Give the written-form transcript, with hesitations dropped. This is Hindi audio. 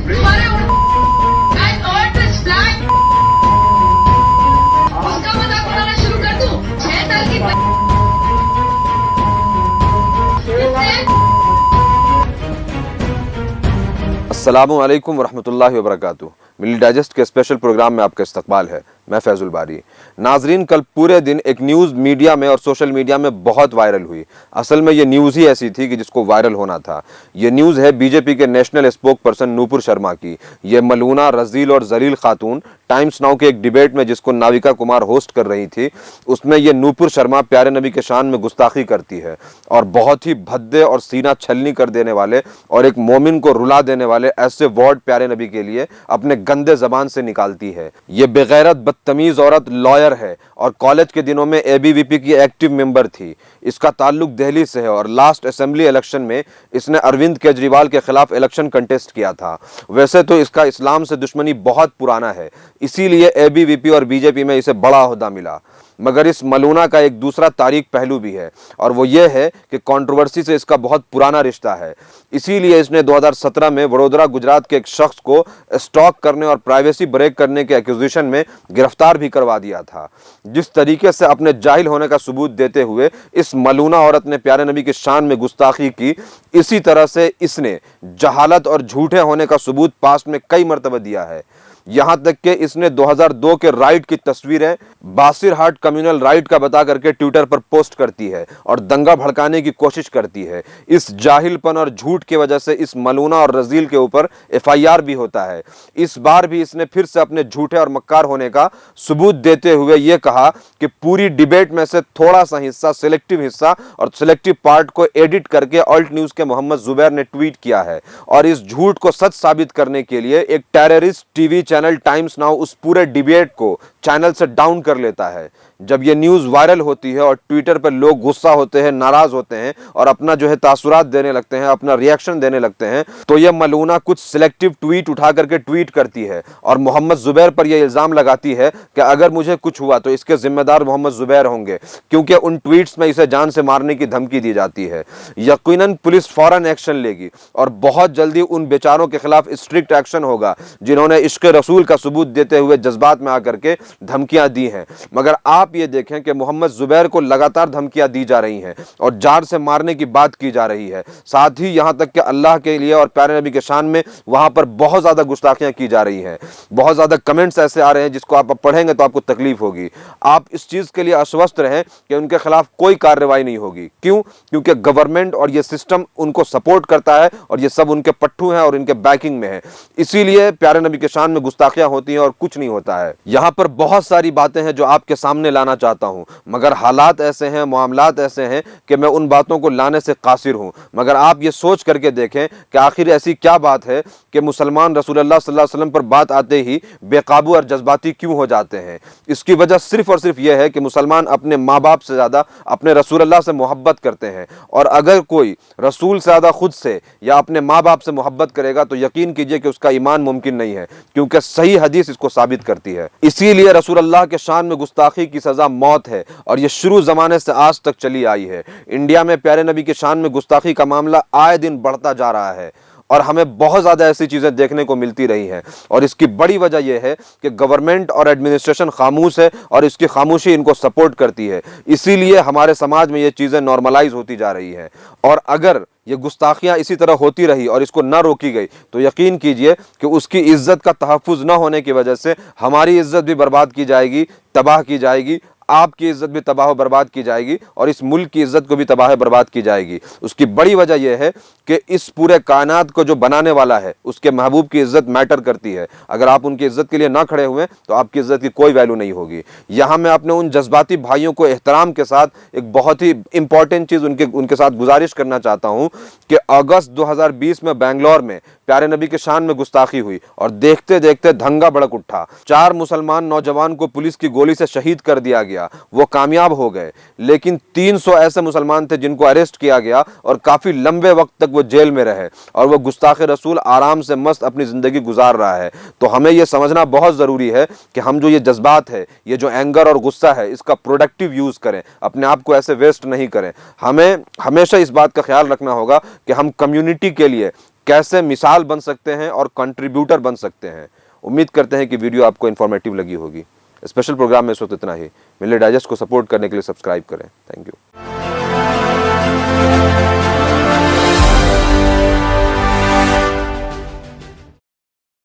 तुम्हारे I thought this black उसका मजाक उड़ाना शुरू कर दूं 6 साल की अस्सलामु अलैकुम वरहमतुल्लाहि वबरकातुहू। मिली डाइजेस्ट के स्पेशल प्रोग्राम में आपका इस्तकबाल है। मैं फैजुल बारी। नाजरीन, कल पूरे दिन एक न्यूज़ मीडिया में और सोशल मीडिया में बहुत वायरल हुई। असल में ये न्यूज़ ही ऐसी थी कि जिसको वायरल होना था। ये न्यूज़ है बीजेपी के national spoke person Nupur Sharma की। ये मलूना, रजील और जलील खातून टाइम्स नाउ के एक डिबेट में जिसको नाविका कुमार होस्ट कर रही थी, उसमें ये नूपुर शर्मा प्यारे नबी के शान में गुस्ताखी करती है और बहुत ही भद्दे और सीना छलनी कर देने वाले और एक मोमिन को रुला देने वाले ऐसे वर्ड प्यारे नबी के लिए अपने गंदे जबान से निकालती है। ये बेगैरत बदतमीज औरत लॉयर है और कॉलेज के दिनों में एबीवीपी की एक्टिव मेंबर थी। इसका ताल्लुक दिल्ली से है और लास्ट असेंबली इलेक्शन में इसने अरविंद केजरीवाल के खिलाफ इलेक्शन कंटेस्ट किया था। वैसे तो इसका इस्लाम से दुश्मनी बहुत पुराना है, इसीलिए एबीवीपी और बीजेपी में इसे बड़ा ओहदा मिला। मगर इस मलूना का एक दूसरा तारीख पहलू भी है और वो ये है कि कंट्रोवर्सी से इसका बहुत पुराना रिश्ता है। इसीलिए इसने 2017 में वडोदरा गुजरात के एक शख्स को स्टॉक करने और प्राइवेसी ब्रेक करने के एक्यूजेशन में गिरफ्तार भी करवा दिया था। जिस तरीके से अपने जाहिल होने का सबूत देते हुए इस मलूना औरत ने प्यारे नबी की शान में गुस्ताखी की, इसी तरह से इसने जहालत और झूठे होने का सबूत पास्ट में कई मर्तबा दिया है। यहां तक कि इसने 2002 के राइट की तस्वीरें बासिरहाट कम्युनल राइट का बता करके ट्विटर पर पोस्ट करती है और दंगा भड़काने की कोशिश करती है। इस जाहिलपन और झूठ की वजह से इस मलूना और रजील के ऊपर एफआईआर भी होता है। इस बार भी इसने फिर से अपने झूठे और मक्कार होने का सबूत देते हुए यह कहा कि पूरी डिबेट में से थोड़ा सा हिस्सा, सिलेक्टिव हिस्सा और सिलेक्टिव पार्ट को एडिट करके ऑल्ट न्यूज के मोहम्मद जुबैर ने ट्वीट किया है और इस झूठ को सच साबित करने के लिए एक terrorist TV channel times now उस पूरे डिबेट को चैनल से डाउन कर लेता है। जब ये न्यूज़ वायरल होती है और ट्विटर पर लोग गुस्सा होते हैं, नाराज होते हैं और अपना जो है तासुरात देने लगते हैं, अपना रिएक्शन देने लगते हैं, तो ये मलूना कुछ सिलेक्टिव ट्वीट उठा करके ट्वीट करती है और मोहम्मद जुबैर पर यह इल्ज़ाम लगाती है कि अगर मुझे कुछ हुआ तो इसके जिम्मेदार मोहम्मद जुबैर होंगे, क्योंकि उन ट्वीट्स में इसे जान से मारने की धमकी दी जाती है। यकीनन पुलिस फौरन एक्शन लेगी और बहुत जल्दी उन बेचारों के खिलाफ स्ट्रिक्ट एक्शन होगा जिन्होंने इश्क रसूल का सबूत देते हुए जज्बात में आकर के धमकियां दी हैं। मगर आप ये देखें कि मोहम्मद जुबैर को लगातार धमकियां दी जा रही हैं और जान से मारने की बात की जा रही है। साथ ही यहां तक कि अल्लाह के लिए और प्यारे नबी के शान में वहां पर बहुत ज्यादा गुस्ताखियां की जा रही हैं। बहुत ज्यादा कमेंट्स ऐसे आ रहे हैं जिसको आप पढ़ेंगे तो आपको तकलीफ होगी। आप इस चीज के लिए आश्वस्त रहें कि उनके खिलाफ कोई कार्रवाई नहीं होगी। क्यों? क्योंकि गवर्नमेंट और ये सिस्टम उनको सपोर्ट करता है और ये सब उनके पट्टू हैं और इनके बैकिंग में है। इसीलिए प्यारे नबी के शान में गुस्ताखियां होती हैं और कुछ नहीं होता है। यहां पर बहुत सारी बातें हैं जो आपके सामने लाना चाहता हूं, मगर हालात ऐसे हैं, मामलात ऐसे हैं कि मैं उन बातों को लाने से कासिर हूं। मगर आप ये सोच करके देखें कि आखिर ऐसी क्या बात है कि मुसलमान रसूलुल्लाह सल्लल्लाहु अलैहि वसल्लम पर बात आते ही बेकाबू और जज्बाती क्यों हो जाते हैं। इसकी वजह सिर्फ और सिर्फ यह है कि मुसलमान अपने माँ बाप से ज्यादा अपने रसूलुल्लाह से मोहब्बत करते हैं और अगर कोई रसूल से ज्यादा खुद से या अपने माँ बाप से मोहब्बत करेगा तो यकीन कीजिए कि उसका ईमान मुमकिन नहीं है, क्योंकि सही हदीस इसको साबित करती है। इसीलिए रसूलुल्लाह के शान में गुस्ताखी की सजा मौत है और ये शुरू जमाने से आज तक चली आई है। इंडिया में प्यारे नबी के शान में गुस्ताखी का मामला आए दिन बढ़ता जा रहा है और हमें बहुत ज़्यादा ऐसी चीज़ें देखने को मिलती रही हैं और इसकी बड़ी वजह यह है कि गवर्नमेंट और एडमिनिस्ट्रेशन खामोश है और इसकी खामोशी इनको सपोर्ट करती है। इसीलिए हमारे समाज में ये चीज़ें नॉर्मलाइज होती जा रही हैं और अगर ये गुस्ताखियाँ इसी तरह होती रही और इसको न रोकी गई तो यकीन कीजिए कि उसकी इज्जत का तहफ़्फ़ुज़ न होने की वजह से हमारी इज्जत भी बर्बाद की जाएगी, तबाह की जाएगी, आपकी इज्जत भी तबाह बर्बाद की जाएगी और इस मुल्क की इज्जत को भी तबाह बर्बाद की जाएगी। उसकी बड़ी वजह यह है कि इस पूरे कायनात को जो बनाने वाला है उसके महबूब की इज्जत मैटर करती है। अगर आप उनकी इज्जत के लिए ना खड़े हुए तो आपकी इज्जत की कोई वैल्यू नहीं होगी। यहाँ मैं अपने उन जज्बाती भाइयों को एहतराम के साथ एक बहुत ही इंपॉर्टेंट चीज़ उनके साथ गुजारिश करना चाहता हूँ कि अगस्त 2020 में बेंगलोर में प्यारे नबी के शान में गुस्ताखी हुई और देखते देखते दंगा भड़क उठा। 4 मुसलमान नौजवान को पुलिस की गोली से शहीद कर दिया गया, वो कामयाब हो गए। लेकिन 300 ऐसे मुसलमान थे जिनको अरेस्ट किया गया और काफी लंबे वक्त तक वो जेल में रहे और वो गुस्ताखे रसूल आराम से मस्त अपनी जिंदगी गुजार रहा है। तो हमें ये समझना बहुत जरूरी है कि हम जो ये जज्बात है, ये जो एंगर और गुस्सा है, इसका प्रोडक्टिव यूज करें, अपने आप को ऐसे वेस्ट नहीं करें। हमें हमेशा इस बात का ख्याल रखना होगा कि हम कम्युनिटी के लिए कैसे मिसाल बन सकते हैं और कंट्रीब्यूटर बन सकते हैं। उम्मीद करते हैं कि वीडियो आपको इन्फॉर्मेटिव लगी होगी। स्पेशल प्रोग्राम में इस वक्त इतना ही। मिले डाइजेस्ट को सपोर्ट करने के लिए सब्सक्राइब करें। Thank you.